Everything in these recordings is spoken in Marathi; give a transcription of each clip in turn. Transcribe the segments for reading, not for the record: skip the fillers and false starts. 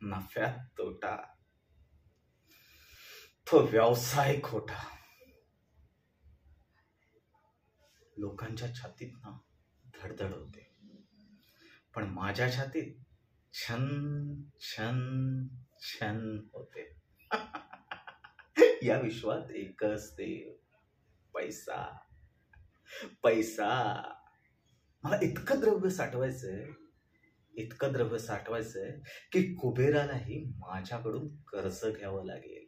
नफ्यात तोटा, तो व्यवसाय खोटा. लोकांच्या छातीत ना धडधड होते, पण माझ्या छातीत छन छन छन होते. या विश्वात एकच देव, पैसा. पैसा. मला इतकं द्रव्य साठवायचंय की कुबेरालाही माझ्याकडून कर्ज घ्यावं लागेल.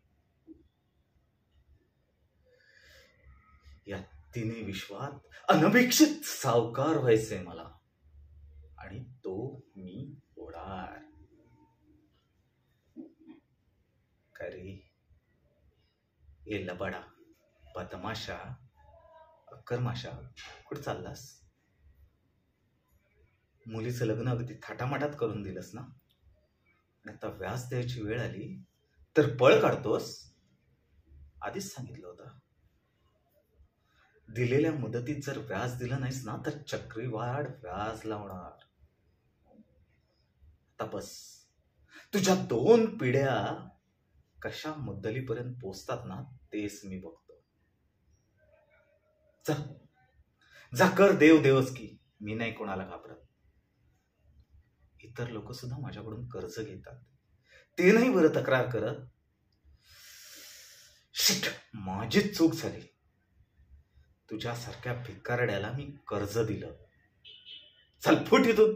या तिन्ही विश्वात अनपेक्षित सावकार व्हायचंय मला, आणि तो मी होणार. काय रे ए लबाडा, बदमाशा, अक्करमाशा, कुठे चाललास? मुलीचं लग्न अगदी थाटामाटात करून दिलंस ना, आणि आता व्याज द्यायची वेळ आली तर पळ काढतोस. आधीच सांगितलं होतं, दिलेल्या मुदतीत जर व्याज दिलं नाहीस ना तर चक्रीवाढ व्याज लावणार. आता बस, तुझ्या 2 पिढ्या कशा मुद्दलीपर्यंत पोचतात ना तेच मी बघतो. जा कर देव देवच की, मी नाही कोणाला घाबरत. इतर लोक सुद्धा माझ्याकडून कर्ज घेतात, ते नाही बरं तक्रार करत. शिट, माझीच चूक झाली. तुझ्यासारख्या भिकारड्याला मी कर्ज दिलं. चल फुट इथून.